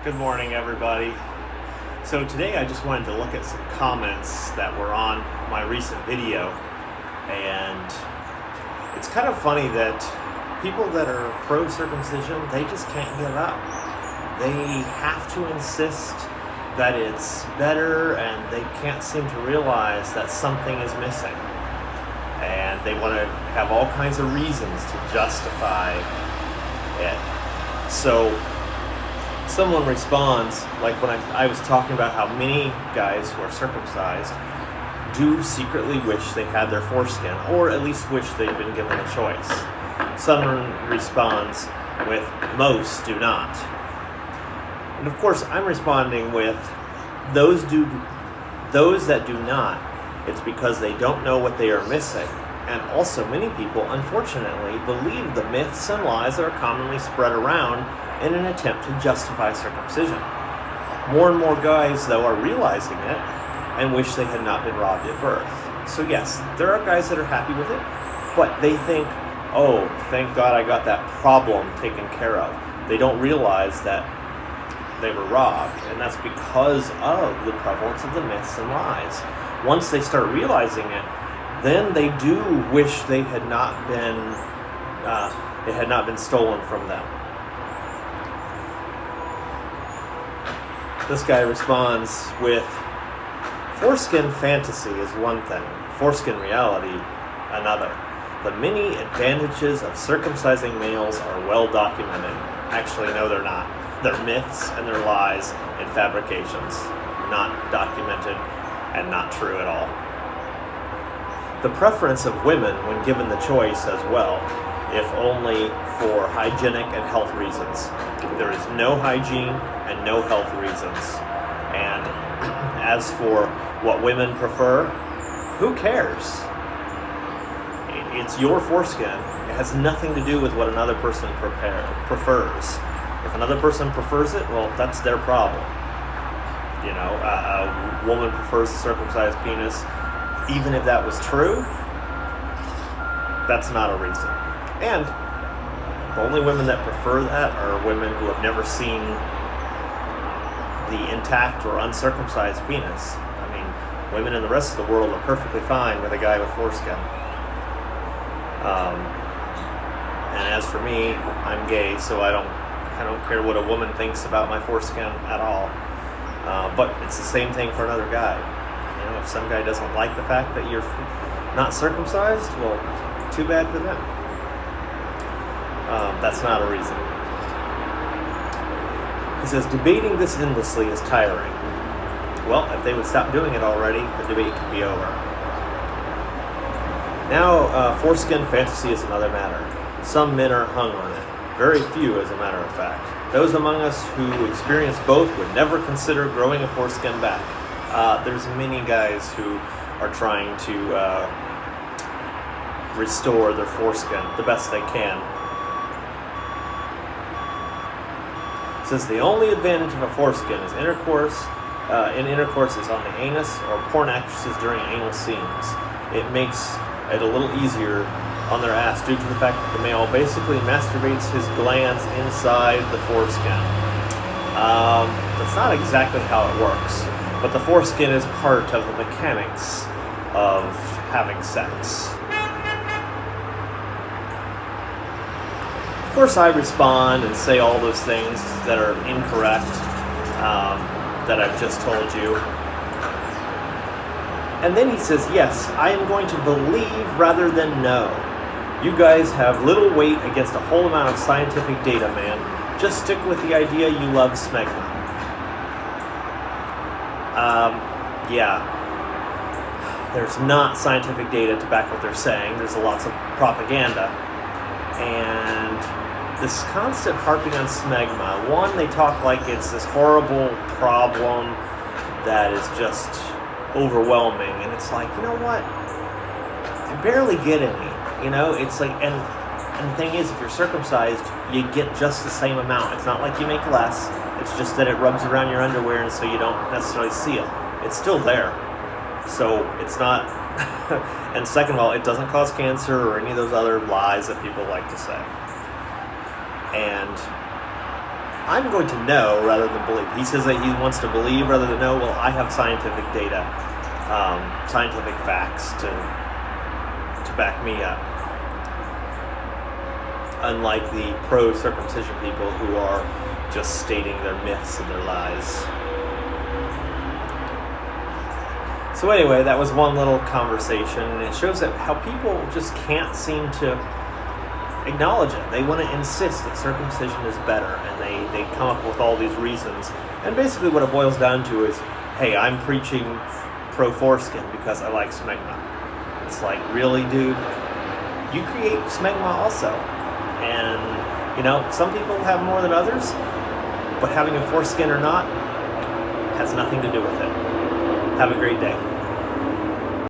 Good morning, everybody. So today I just wanted to look at some comments that were on my recent video, and it's kind of funny that people that are pro-circumcision, they just can't give up. They have to insist that it's better, and they can't seem to realize that something is missing. And they want to have all kinds of reasons to justify it. So someone responds, like when I was talking about how many guys who are circumcised do secretly wish they had their foreskin, or at least wish they'd been given a choice. Someone responds with, most do not. And of course, I'm responding with, those that do not, it's because they don't know what they are missing. And also, many people, unfortunately, believe the myths and lies that are commonly spread around in an attempt to justify circumcision. More and more guys, though, are realizing it and wish they had not been robbed at birth. So yes, there are guys that are happy with it, but they think, oh, thank God I got that problem taken care of. They don't realize that they were robbed, and that's because of the prevalence of the myths and lies. Once they start realizing it, then they do wish they had not been, it had not been stolen from them. This guy responds with, foreskin fantasy is one thing, foreskin reality another. The many advantages of circumcising males are well documented. Actually, no, they're not. They're myths and they're lies and fabrications, not documented and not true at all. The preference of women when given the choice as well, if only for hygienic and health reasons. There is no hygiene and no health reasons. And as for what women prefer, who cares? It's your foreskin. It has nothing to do with what another person prefers. If another person prefers it, well, that's their problem. You know, a woman prefers a circumcised penis. Even if that was true, that's not a reason. And the only women that prefer that are women who have never seen the intact or uncircumcised penis. I mean, women in the rest of the world are perfectly fine with a guy with foreskin. And as for me, I'm gay, so I don't care what a woman thinks about my foreskin at all. But it's the same thing for another guy. You know, if some guy doesn't like the fact that you're not circumcised, well, too bad for them. That's not a reason. He says, debating this endlessly is tiring. Well, if they would stop doing it already, the debate could be over. Now, foreskin fantasy is another matter. Some men are hung on it. Very few, as a matter of fact. Those among us who experience both would never consider growing a foreskin back. There's many guys who are trying to restore their foreskin the best they can. Since the only advantage of a foreskin is intercourse is on the anus or porn actresses during anal scenes. It makes it a little easier on their ass due to the fact that the male basically masturbates his glands inside the foreskin. That's not exactly how it works, but the foreskin is part of the mechanics of having sex. Of course, I respond and say all those things that are incorrect, that I've just told you. And then he says, yes, I am going to believe rather than know. You guys have little weight against a whole amount of scientific data, man. Just stick with the idea you love smegma. Yeah. There's not scientific data to back what they're saying. There's lots of propaganda. And this constant harping on smegma. One, they talk like it's this horrible problem that is just overwhelming. And it's like, you know what? I barely get any. You know, it's like, and the thing is, if you're circumcised, you get just the same amount. It's not like you make less. It's just that it rubs around your underwear, and so you don't necessarily see it. It's still there. So it's not, and second of all, it doesn't cause cancer or any of those other lies that people like to say. And I'm going to know rather than believe. He says that he wants to believe rather than know. Well, I have scientific data, scientific facts to back me up. Unlike the pro-circumcision people who are just stating their myths and their lies. So anyway, that was one little conversation, and it shows that how people just can't seem to acknowledge it. They want to insist that circumcision is better, and they come up with all these reasons. And basically what it boils down to is, hey, I'm preaching pro-foreskin because I like smegma. It's like, really, dude? You create smegma also. And, you know, some people have more than others, but having a foreskin or not has nothing to do with it. Have a great day.